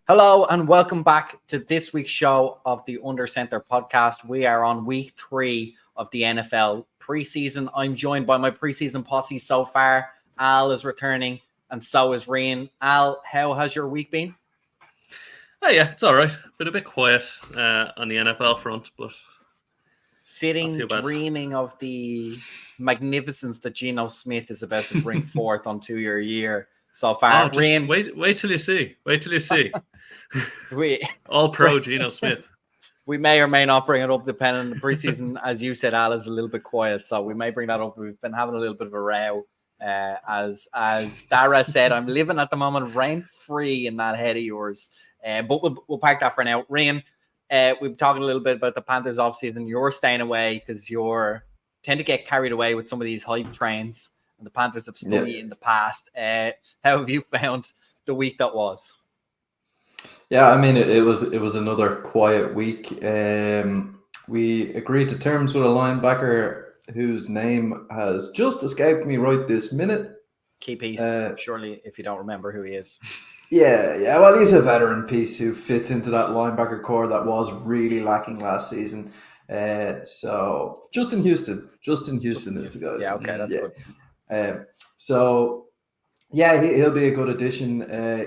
Hello and welcome back to this week's show of the Under Center podcast. We are on week 3 of the NFL preseason. I'm joined by my preseason posse so far. Al is returning and so is Rian. Al, how has your week been? Oh yeah, it's all right. Been a bit quiet on the NFL front, but Sitting dreaming of the magnificence that Geno Smith is about to bring forth onto your year so far. Rian, wait till you see. Wait till you see. All pro Geno Smith. We may or may not bring it up depending on the preseason. As you said, Al is a little bit quiet, so we may bring that up. We've been having a little bit of a row. As Dara said, I'm living at the moment rent free in that head of yours. But we'll park that for now. Rian, we've been talking a little bit about the Panthers offseason. You're staying away because tend to get carried away with some of these hype trains, and the Panthers have stung you in the past. How have you found the week that was? Yeah, I mean, it was another quiet week. We agreed to terms with a linebacker whose name has just escaped me right this minute. Key piece, surely, if you don't remember who he is. Yeah. Well, he's a veteran piece who fits into that linebacker core that was really lacking last season. So Justin Houston is the guy. Yeah, okay, that's good. Yeah, he'll be a good addition.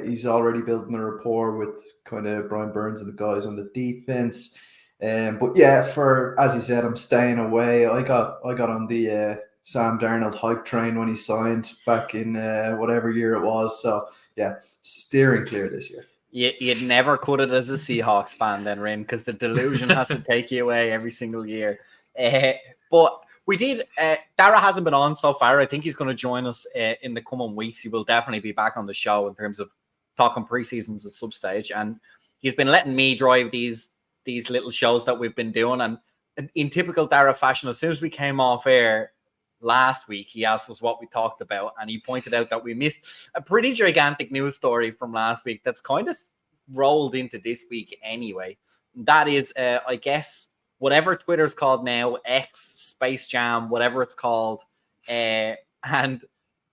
He's already building a rapport with kind of Brian Burns and the guys on the defense. But yeah, as you said, I'm staying away. I got on the Sam Darnold hype train when he signed back in whatever year it was. So yeah, steering clear this year. You'd never cut it as a Seahawks fan then, Rin, because the delusion has to take you away every single year. But we did. Dara hasn't been on so far. I think he's going to join us in the coming weeks. He will definitely be back on the show in terms of talking preseasons at some stage. And he's been letting me drive these little shows that we've been doing. And in typical Dara fashion, as soon as we came off air last week, he asked us what we talked about. And he pointed out that we missed a pretty gigantic news story from last week that's kind of rolled into this week anyway. That is, I guess, whatever Twitter's called now, X, Space Jam, whatever it's called, and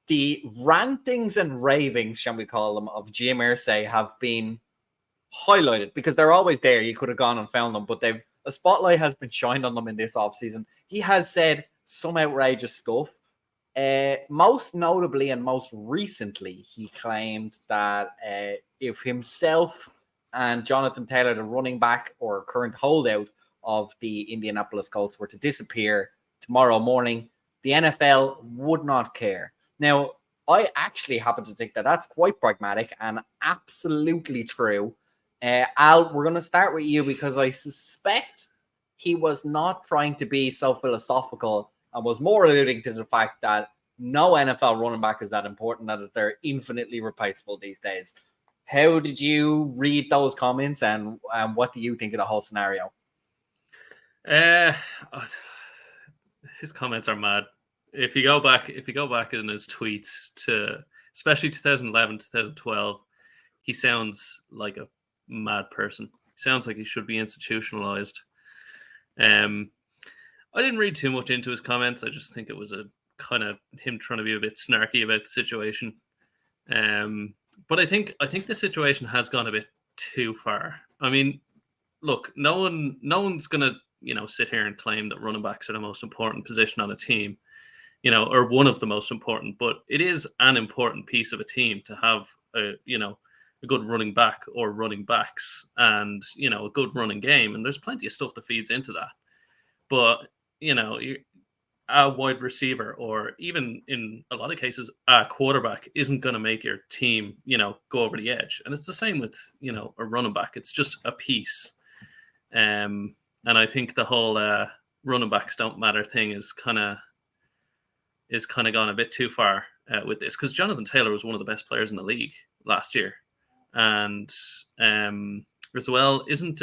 the rantings and ravings, shall we call them, of Jim Irsay have been highlighted because they're always there. You could have gone and found them, but a spotlight has been shined on them in this offseason. He has said some outrageous stuff. Most notably and most recently, he claimed that if himself and Jonathan Taylor, the running back or current holdout of the Indianapolis Colts, were to disappear tomorrow morning, the NFL would not care. Now, I actually happen to think that that's quite pragmatic and absolutely true. Al, we're going to start with you because I suspect he was not trying to be so philosophical and was more alluding to the fact that no NFL running back is that important, that they're infinitely replaceable these days. How did you read those comments, and what do you think of the whole scenario? His comments are mad. If you go back in his tweets to especially 2011, 2012, he sounds like a mad person. He sounds like he should be institutionalized. I didn't read too much into his comments. I just think it was a kind of him trying to be a bit snarky about the situation. But I think the situation has gone a bit too far. I mean, look, no one's gonna sit here and claim that running backs are the most important position on a team, or one of the most important. But it is an important piece of a team to have a good running back or running backs and a good running game. And there's plenty of stuff that feeds into that. But a wide receiver, or even in a lot of cases, a quarterback isn't going to make your team, go over the edge. And it's the same with, a running back. It's just a piece. And I think the whole running backs don't matter thing is kind of gone a bit too far with this, because Jonathan Taylor was one of the best players in the league last year. And as well, isn't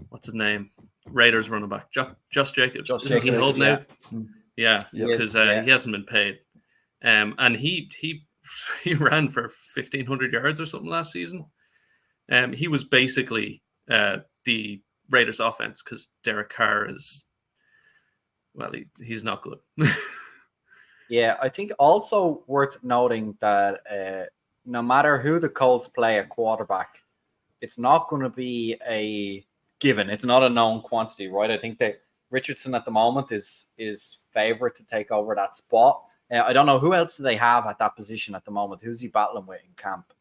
what's his name? Raiders running back, Josh Jacobs. Is he holding out? Yeah, because he hasn't been paid. And he ran for 1,500 yards or something last season. He was basically the Raiders offense, because Derek Carr is, well, he's not good. Yeah, I think also worth noting that no matter who the Colts play at quarterback, it's not going to be a given. It's not a known quantity, right? I think that Richardson at the moment is favorite to take over that spot. I don't know who else do they have at that position at the moment. Who's he battling with in camp?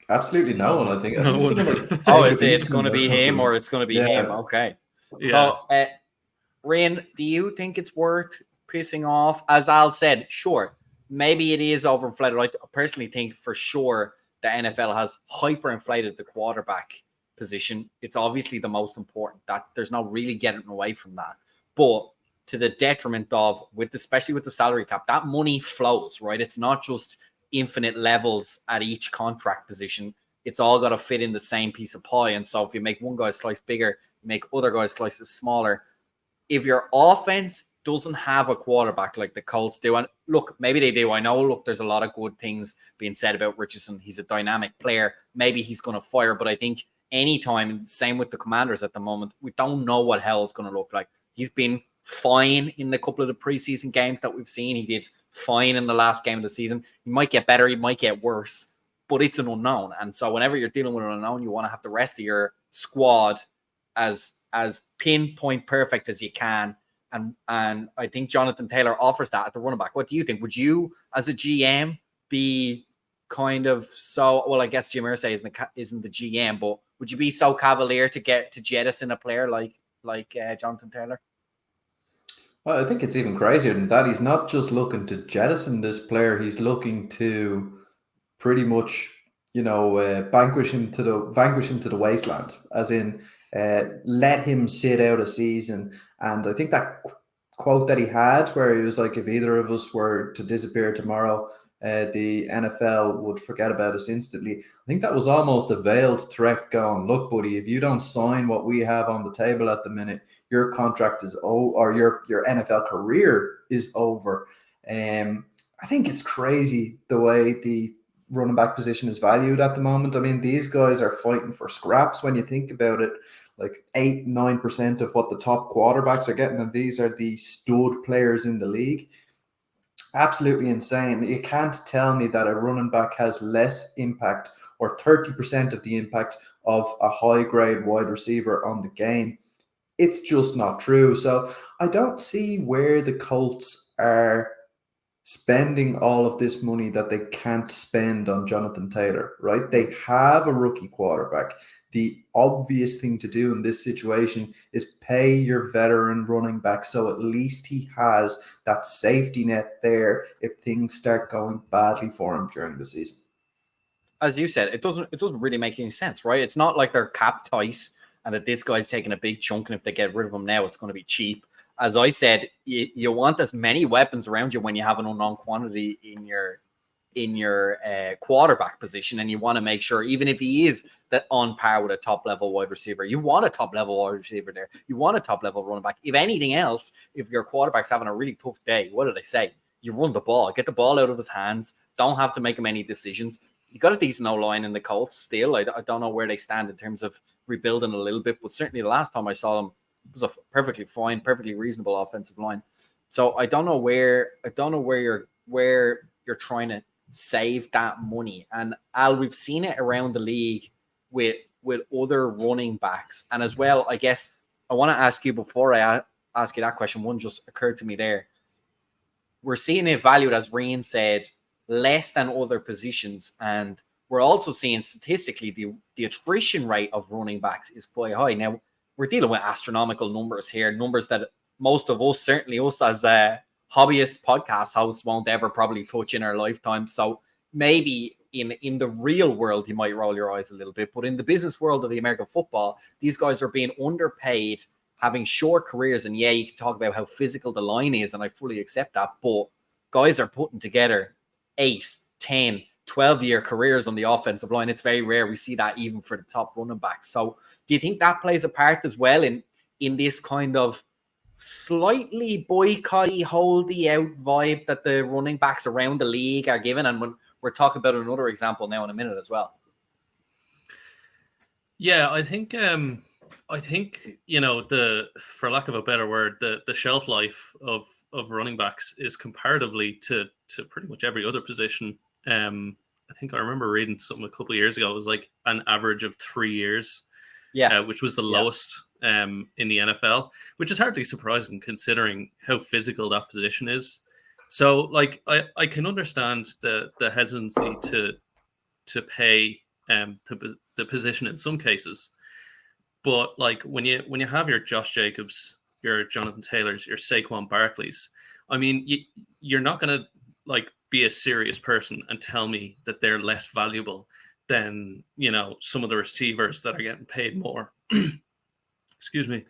Absolutely no one. I think No one. someone like Oh, Jacob it's Eason going to or be him, something. or it's going to be Yeah. him. Okay. Yeah. So, Rain, do you think it's worth pissing off? As Al said, sure, maybe it is overinflated. I personally think for sure the NFL has hyperinflated the quarterback position. It's obviously the most important. That there's no really getting away from that. But to the detriment of, especially with the salary cap, that money flows, right? It's not just infinite levels at each contract position. It's all got to fit in the same piece of pie. And so if you make one guy slice bigger, you make other guys slices smaller. If your offense doesn't have a quarterback like the Colts do, and look, maybe they do. I know, look, there's a lot of good things being said about Richardson. He's a dynamic player. Maybe he's going to fire, but I think anytime, same with the Commanders at the moment, we don't know what hell it's going to look like. He's been fine in the couple of the preseason games that we've seen. He did fine in the last game of the season. He might get better, he might get worse, but it's an unknown. And so whenever you're dealing with an unknown, you want to have the rest of your squad as pinpoint perfect as you can. And I think Jonathan Taylor offers that at the running back. What do you think? Would you, as a GM, be kind of so, well, I guess Jim Irsay isn't the GM, but would you be so cavalier to jettison a player like Jonathan Taylor? Well, I think it's even crazier than that. He's not just looking to jettison this player; he's looking to pretty much, vanquish him to the wasteland. As in, let him sit out a season. And I think that quote that he had, where he was like, "If either of us were to disappear tomorrow, the NFL would forget about us instantly." I think that was almost a veiled threat going, "Look, buddy, if you don't sign what we have on the table at the minute, your contract is over, or your NFL career is over." I think it's crazy the way the running back position is valued at the moment. I mean, these guys are fighting for scraps when you think about it. Like 8-9% of what the top quarterbacks are getting, and these are the stud players in the league. Absolutely insane. You can't tell me that a running back has less impact or 30% of the impact of a high grade wide receiver on the game. It's just not true. So I don't see where the Colts are spending all of this money that they can't spend on Jonathan Taylor, right? They have a rookie quarterback. The obvious thing to do in this situation is pay your veteran running back, so at least he has that safety net there if things start going badly for him during the season. As you said, it doesn't really make any sense, right? It's not like they're cap tight and that this guy's taking a big chunk, and if they get rid of him now, it's going to be cheap. As I said, you want as many weapons around you when you have an unknown quantity in your quarterback position, and you want to make sure, even if he is that on par with a top level wide receiver, you want a top level wide receiver there. You want a top level running back. If anything else, if your quarterback's having a really tough day, what do they say? You run the ball, get the ball out of his hands. Don't have to make him any decisions. You got a decent O-line in the Colts still. I don't know where they stand in terms of rebuilding a little bit, but certainly the last time I saw them, it was a perfectly fine, perfectly reasonable offensive line. So I don't know where you're trying to save that money. And Al, we've seen it around the league with other running backs. And as well, I guess I want to ask you, before I ask you that question, one just occurred to me there. We're seeing it valued, as Reen said, less than other positions. And we're also seeing statistically the attrition rate of running backs is quite high. Now, we're dealing with astronomical numbers here, numbers that most of us, certainly us as hobbyist podcast hosts, won't ever probably touch in our lifetime. So maybe in the real world, you might roll your eyes a little bit, but in the business world of the American football, these guys are being underpaid, having short careers. And yeah, you can talk about how physical the line is, and I fully accept that, but guys are putting together 8, 10, 12-year careers on the offensive line. It's very rare we see that even for the top running backs. So do you think that plays a part as well in this kind of slightly boycotty, holdy out vibe that the running backs around the league are given? And when we're talking about another example now in a minute as well. Yeah, I think for lack of a better word, the shelf life of running backs is comparatively to pretty much every other position I think I remember reading something a couple of years ago. It was like an average of 3 years, which was the lowest in the NFL, which is hardly surprising considering how physical that position is. So, like, I can understand the hesitancy to pay the position in some cases, but like when you have your Josh Jacobs, your Jonathan Taylors, your Saquon Barkleys, I mean, you're not going to like be a serious person and tell me that they're less valuable than, some of the receivers that are getting paid more. Excuse me.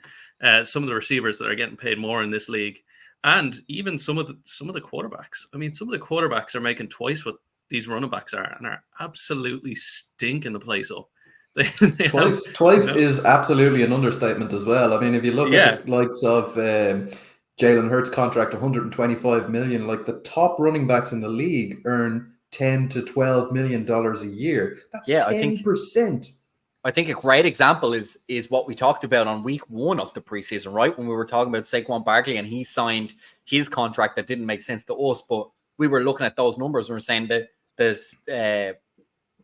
Some of the receivers that are getting paid more in this league, and even some of the quarterbacks. I mean, some of the quarterbacks are making twice what these running backs are, and are absolutely stinking the place up. Twice is absolutely an understatement as well. I mean, if you look at the likes of Jalen Hurts' contract, $125 million, like the top running backs in the league earn $10 to $12 million a year. That's 10%. I think a great example is what we talked about on week 1 of the preseason, right? When we were talking about Saquon Barkley and he signed his contract that didn't make sense to us, but we were looking at those numbers and we're saying that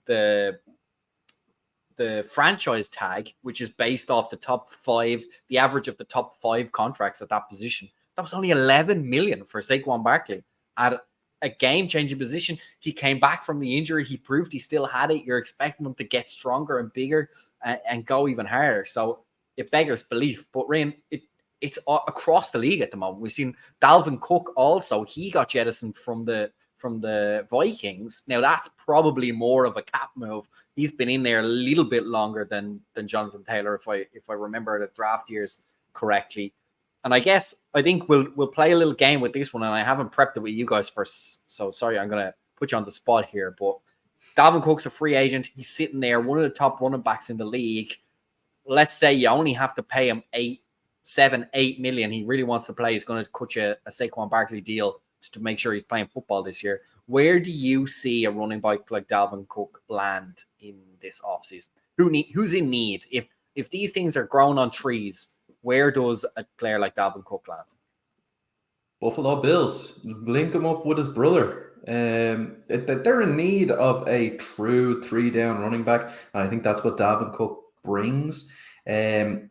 the franchise tag, which is based off the top 5, the average of the top 5 contracts at that position, that was only $11 million for Saquon Barkley at a game-changing position. He came back from the injury. He proved he still had it. You're expecting him to get stronger and bigger and go even harder. So it beggars belief. But Ryan, it's across the league at the moment. We've seen Dalvin Cook also. He got jettisoned from the Vikings. Now that's probably more of a cap move. He's been in there a little bit longer than Jonathan Taylor, if I remember the draft years correctly. And I think we'll play a little game with this one, and I haven't prepped it with you guys first. So sorry, I'm gonna put you on the spot here. But Dalvin Cook's a free agent. He's sitting there, one of the top running backs in the league. Let's say you only have to pay him $8 million. He really wants to play. He's going to cut you a Saquon Barkley deal to make sure he's playing football this year. Where do you see a running back like Dalvin Cook land in this offseason? Who's in need? If these things are growing on trees, where does a player like Dalvin Cook land? Buffalo Bills. Link him up with his brother. They're in need of a true 3-down running back. And I think that's what Dalvin Cook brings. And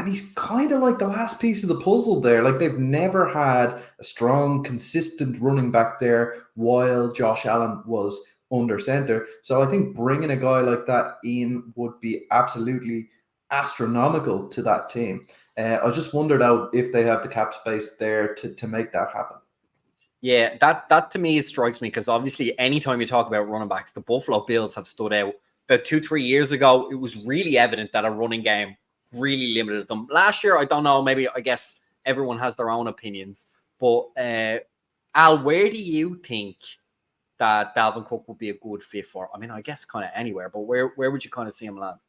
he's kind of like the last piece of the puzzle there. Like, they've never had a strong, consistent running back there while Josh Allen was under center. So I think bringing a guy like that in would be absolutely astronomical to that team. I just wondered out if they have the cap space there to make that happen. Yeah, that to me strikes me, because obviously anytime you talk about running backs, the Buffalo Bills have stood out. About 2-3 years ago, it was really evident that a running game really limited them. Last year, I don't know, I guess everyone has their own opinions. But Al, where do you think that Dalvin Cook would be a good fit for? I mean, I guess kind of anywhere, but where would you kind of see him land?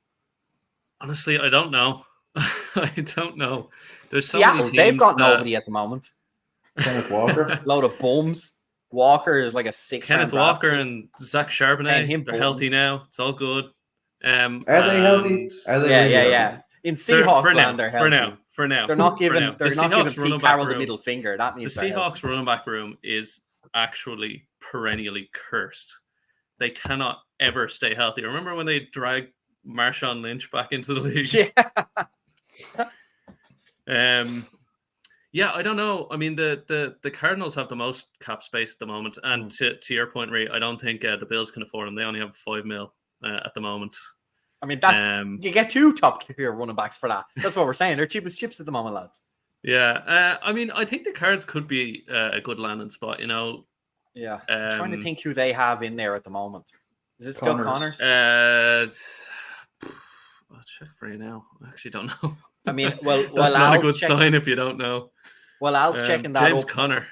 Honestly, I don't know. I don't know. There's so Seattle, many teams they've got nobody at the moment. Kenneth Walker. Load of bums. Walker is like a 6. Kenneth Walker and Zach Charbonnet, they're healthy now. It's all good. Are they healthy? Are they yeah. In Seahawks land, they're healthy. For now. They're not giving Pete Carroll the middle finger. That means the Seahawks running back room is actually perennially cursed. They cannot ever stay healthy. Remember when they dragged Marshawn Lynch back into the league? Yeah. I don't know. I mean, the Cardinals have the most cap space at the moment, and to your point, Ray, I don't think the Bills can afford them. They only have $5 million at the moment. I mean, that's you get 2 top tier running backs for that. That's what we're saying. They're cheapest chips at the moment, lads. Yeah, I mean, I think the Cards could be a good landing spot. Yeah, I'm trying to think who they have in there at the moment. Is it still Connors? I'll check for you now. I actually don't know. I mean, well, that's not a good sign if you don't know. Well, Al's checking that. James Conner.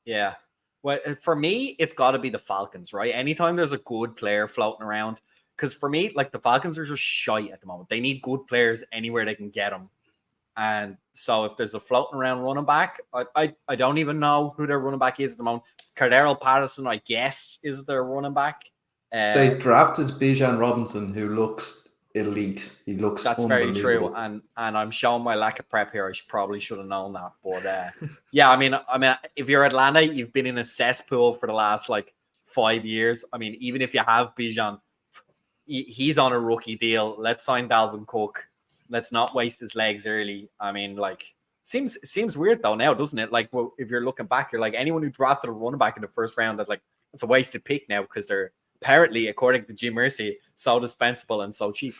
Yeah. Well, for me, it's got to be the Falcons, right? Anytime there's a good player floating around, because for me, like, the Falcons are just shite at the moment. They need good players anywhere they can get them. And so if there's a floating around running back, I don't even know who their running back is at the moment. Cordero Patterson, I guess, is their running back. They drafted Bijan Robinson, who looks elite. He looks That's very true. And I'm showing my lack of prep here. I probably should have known that. But yeah, I mean, if you're Atlanta, you've been in a cesspool for the last 5 years. I mean, even if you have Bijan, he's on a rookie deal. Let's sign Dalvin Cook. Let's not waste his legs early. I mean, like, seems weird though now, doesn't it? Like, well, if you're looking back, you're like, anyone who drafted a running back in the first round, that like, it's a wasted pick now because they're apparently, according to Jim Irsay, so dispensable and so cheap.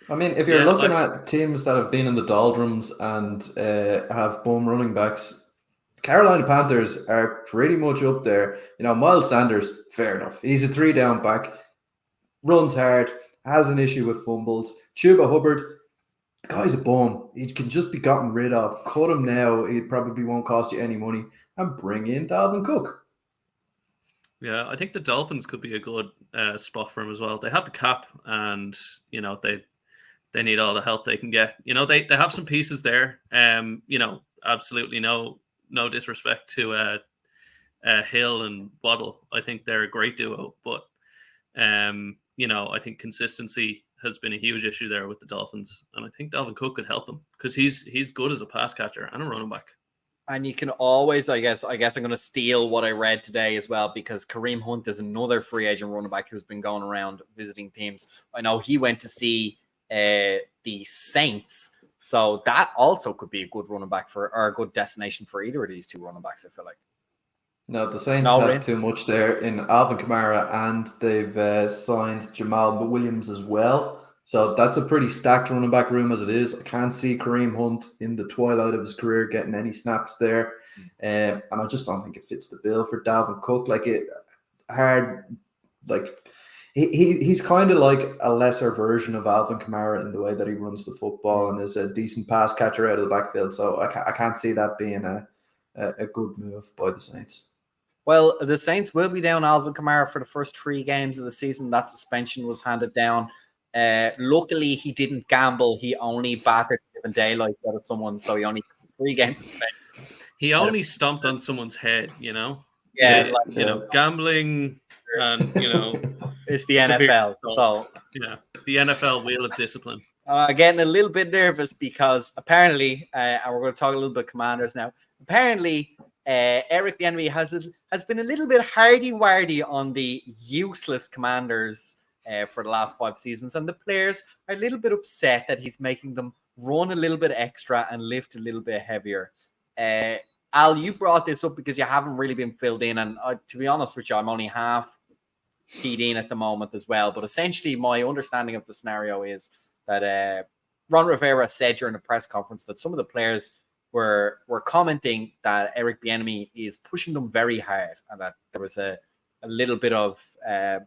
I mean, if you're looking at teams that have been in the doldrums and have bum running backs, Carolina Panthers are pretty much up there. You know, Miles Sanders, fair enough. He's a 3-down back, runs hard, has an issue with fumbles. Chuba Hubbard, the guy's a bum. He can just be gotten rid of. Cut him now. It probably won't cost you any money. And bring in Dalvin Cook. Yeah, I think the Dolphins could be a good spot for him as well. They have the cap, and you know they need all the help they can get. You know, they have some pieces there. You know, absolutely no disrespect to Hill and Waddle. I think they're a great duo, but you know, I think consistency has been a huge issue there with the Dolphins, and I think Dalvin Cook could help them because he's good as a pass catcher and a running back. And you can always, I guess I'm going to steal what I read today as well, because Kareem Hunt is another free agent running back who's been going around visiting teams. I know he went to see the Saints, so that also could be a good running back or a good destination for either of these two running backs, I feel like. No, the Saints have too much there in Alvin Kamara, and they've signed Jamal Williams as well. So that's a pretty stacked running back room as it is. I can't see Kareem Hunt in the twilight of his career getting any snaps there. And I just don't think it fits the bill for Dalvin Cook. He's kind of like a lesser version of Alvin Kamara in the way that he runs the football and is a decent pass catcher out of the backfield. So I can't see that being a good move by the Saints. Well, the Saints will be down Alvin Kamara for the first 3 games of the season. That suspension was handed down. Luckily, he didn't gamble. He only battered Given Daylight out of someone, so he only 3 games suspension. He only stomped on someone's head, you know? Yeah. You know, gambling and, you know... It's the NFL, so... Yeah, the NFL wheel of discipline. Getting a little bit nervous because apparently, and we're going to talk a little bit Commanders now, apparently... Eric Bieniemy has been a little bit hardy-wardy on the useless Commanders for the last 5 seasons, and the players are a little bit upset that he's making them run a little bit extra and lift a little bit heavier. Al, you brought this up because you haven't really been filled in, and to be honest with you, I'm only half keyed in at the moment as well. But essentially, my understanding of the scenario is that Ron Rivera said during a press conference that some of the players were commenting that Eric Bieniemy is pushing them very hard, and that there was a little bit of a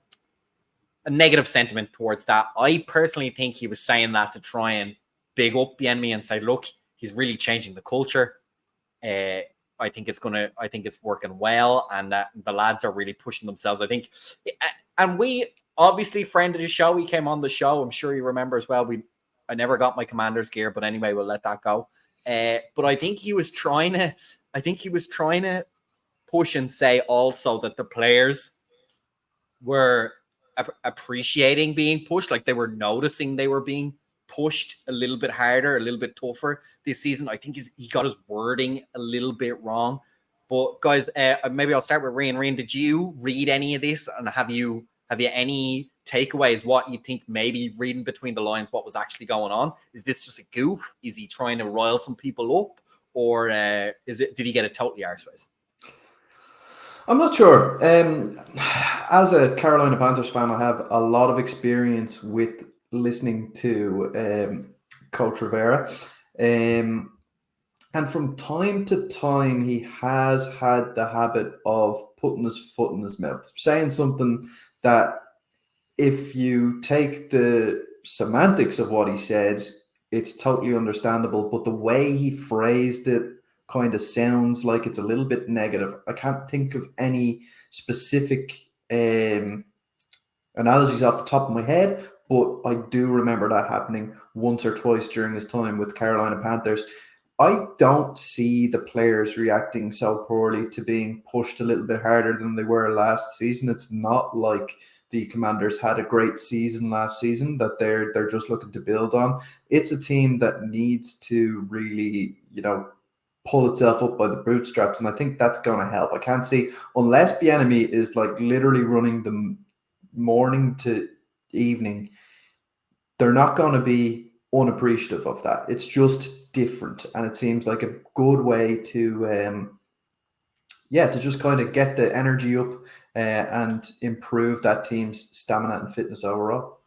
negative sentiment towards that. I personally think he was saying that to try and big up Bieniemy and say, look, he's really changing the culture. I think it's working well, and that the lads are really pushing themselves. I think, and we obviously friend of the show. We came on the show. I'm sure you remember as well. I never got my Commanders gear, but anyway, we'll let that go. But I think he was trying to push and say also that the players were appreciating being pushed, like they were noticing they were being pushed a little bit harder, a little bit tougher this season. I think he got his wording a little bit wrong. But guys, maybe I'll start with Rian. Rian, did you read any of this, and have you any takeaways? What you think, maybe reading between the lines, what was actually going on? Is this just a goof? Is he trying to rile some people up, or did he get it totally arseways? I'm not sure. As a Carolina Panthers fan, I have a lot of experience with listening to Coach Rivera. And from time to time, he has had the habit of putting his foot in his mouth, saying something that if you take the semantics of what he said, it's totally understandable. But the way he phrased it kind of sounds like it's a little bit negative. I can't think of any specific analogies off the top of my head, but I do remember that happening once or twice during his time with Carolina Panthers. I don't see the players reacting so poorly to being pushed a little bit harder than they were last season. It's not like the Commanders had a great season last season that they're just looking to build on. It's a team that needs to really, pull itself up by the bootstraps, and I think that's going to help. I can't see, unless Bieniemy is like literally running the morning to evening, they're not going to be unappreciative of that. It's just different, and it seems like a good way to to just kind of get the energy up and improve that team's stamina and fitness overall.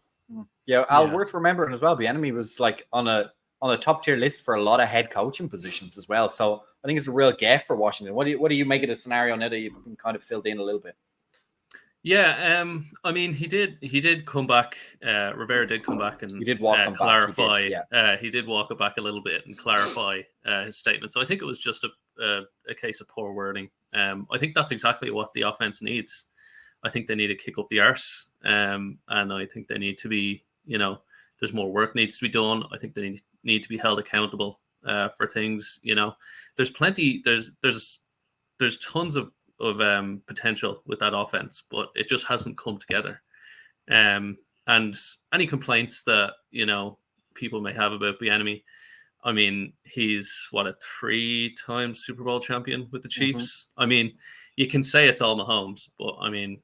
Yeah, Al, worth remembering as well, Bieniemy was like on a top tier list for a lot of head coaching positions as well. So I think it's a real gift for Washington. What do you make of the scenario now that you've been kind of filled in a little bit? Yeah, I mean, he did come back. Rivera did come back and he did walk clarify. Back. He did walk it back a little bit and clarify his statement. So I think it was just a case of poor wording. I think that's exactly what the offense needs. I think they need to kick up the arse, and I think they need to be, there's more work needs to be done. I think they need to be held accountable for things. There's plenty. There's tons of potential with that offense, but it just hasn't come together. And any complaints that people may have about Bieniemy, I mean, he's a 3-time Super Bowl champion with the Chiefs. I mean, you can say it's all Mahomes, but I mean,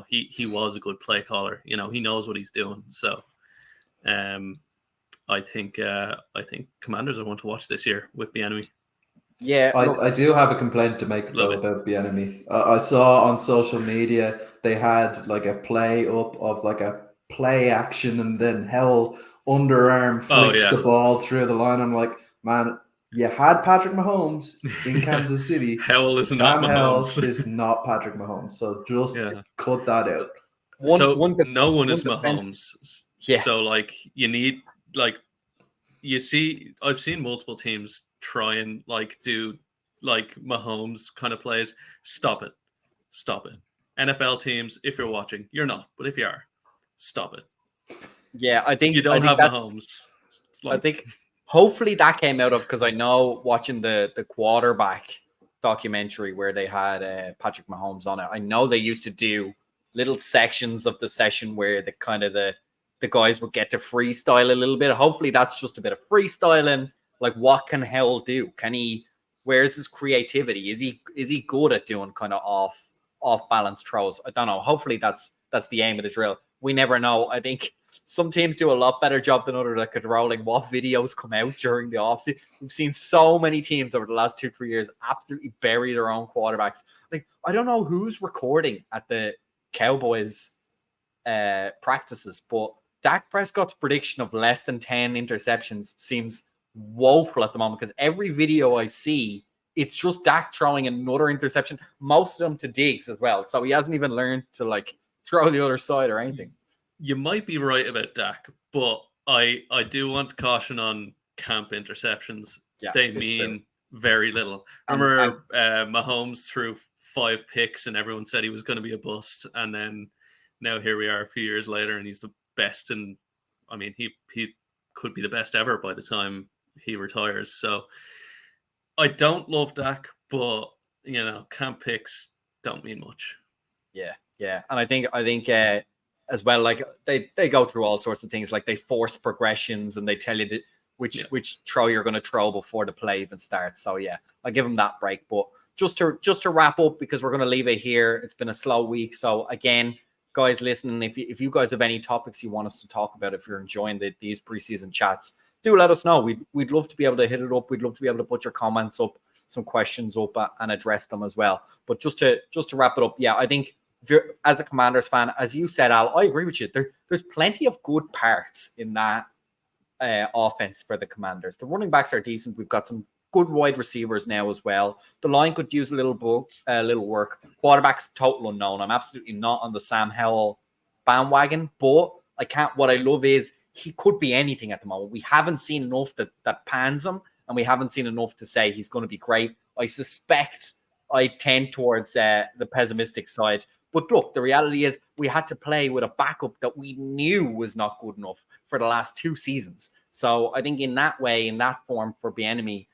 he was a good play caller. He knows what he's doing. So, I think Commanders are one to watch this year with Bieniemy. Yeah, I do have a complaint to make about Bieniemy. I saw on social media they had like a play up of like a play action, and then Howell underarm flicks the ball through the line. I'm like, man, you had Patrick Mahomes in Kansas City. Howell is not Mahomes. Howell is not Patrick Mahomes. So just cut that out. No one is Mahomes. Yeah. So like you need I've seen multiple teams try and do Mahomes kind of plays. Stop it. NFL teams, if you're watching, you're not, but if you are, stop it. Yeah, I think you don't have Mahomes. I think hopefully that came out of, because I know watching the quarterback documentary where they had Patrick Mahomes on it, I know they used to do little sections of the session where the guys would get to freestyle a little bit. Hopefully that's just a bit of freestyling. Like, what can Howell do? Where's his creativity? Is he good at doing kind of off balance throws? I don't know. Hopefully that's the aim of the drill. We never know. I think some teams do a lot better job than others at controlling what videos come out during the offseason. We've seen so many teams over the last 2-3 years absolutely bury their own quarterbacks. Like, I don't know who's recording at the Cowboys practices, but Dak Prescott's prediction of less than 10 interceptions seems woeful at the moment, because every video I see, it's just Dak throwing another interception, most of them to Diggs as well. So he hasn't even learned to throw the other side or anything. You might be right about Dak, but I do want to caution on camp interceptions. Yeah, they mean very little. Remember Mahomes threw 5 picks and everyone said he was going to be a bust, and then now here we are a few years later and he's the best, and I mean he could be the best ever by the time he retires. So I don't love Dak, but camp picks don't mean much. Yeah, and I think as well, like they go through all sorts of things, like they force progressions and they tell you which throw you're going to throw before the play even starts. So yeah, I'll give them that break. But just to wrap up, because we're going to leave it here. It's been a slow week. So again, guys listening, if you guys have any topics you want us to talk about, if you're enjoying these preseason chats, do let us know. We'd love to be able to hit it up. We'd love to be able to put your comments up, some questions up, and address them as well. But just to wrap it up, yeah, I think if you're, as a Commanders fan, as you said, Al, I agree with you. There's plenty of good parts in that offense for the Commanders. The running backs are decent. We've got some good wide receivers now as well. The line could use a little work. Quarterback's total unknown. I'm absolutely not on the Sam Howell bandwagon, but what I love is he could be anything at the moment. We haven't seen enough that pans him, and we haven't seen enough to say he's going to be great. I suspect I tend towards the pessimistic side. But look, the reality is we had to play with a backup that we knew was not good enough for the last 2 seasons. So I think in that way, in that form for Bieniemy,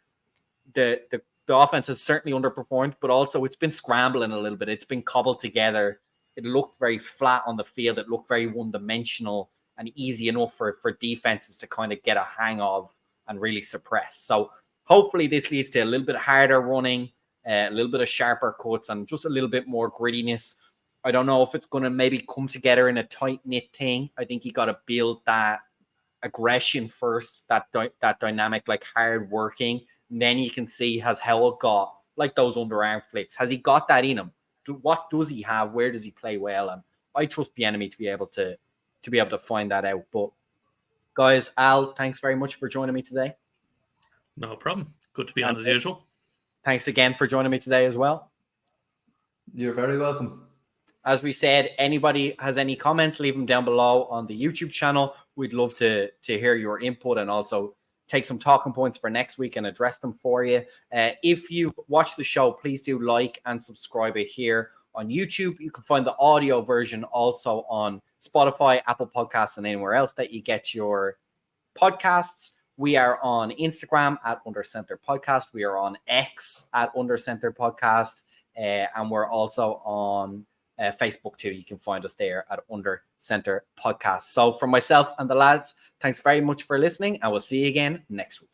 the offense has certainly underperformed, but also it's been scrambling a little bit. It's been cobbled together. It looked very flat on the field. It looked very one-dimensional and easy enough for defenses to kind of get a hang of and really suppress. So hopefully this leads to a little bit harder running, a little bit of sharper cuts, and just a little bit more grittiness. I don't know if it's going to maybe come together in a tight-knit thing. I think you got to build that aggression first, that dynamic, like hard working. And then you can see has Howell got like those underarm flicks. Has he got that in him? What does he have? Where does he play well? And I trust Bieniemy to be able to find that out. But guys, Al, thanks very much for joining me today. No problem. Good to be on as usual. Thanks again for joining me today as well. You're very welcome. As we said, anybody has any comments, leave them down below on the YouTube channel. We'd love to hear your input and also take some talking points for next week and address them for you. If you've watched the show, please do like and subscribe it here on YouTube. You can find the audio version also on Spotify, Apple Podcasts, and anywhere else that you get your podcasts. We are on Instagram at Under Center Podcast. We are on X at Under Center Podcast. And we're also on Facebook too. You can find us there at Under Center Podcast. So from myself and the lads, thanks very much for listening, and we'll see you again next week.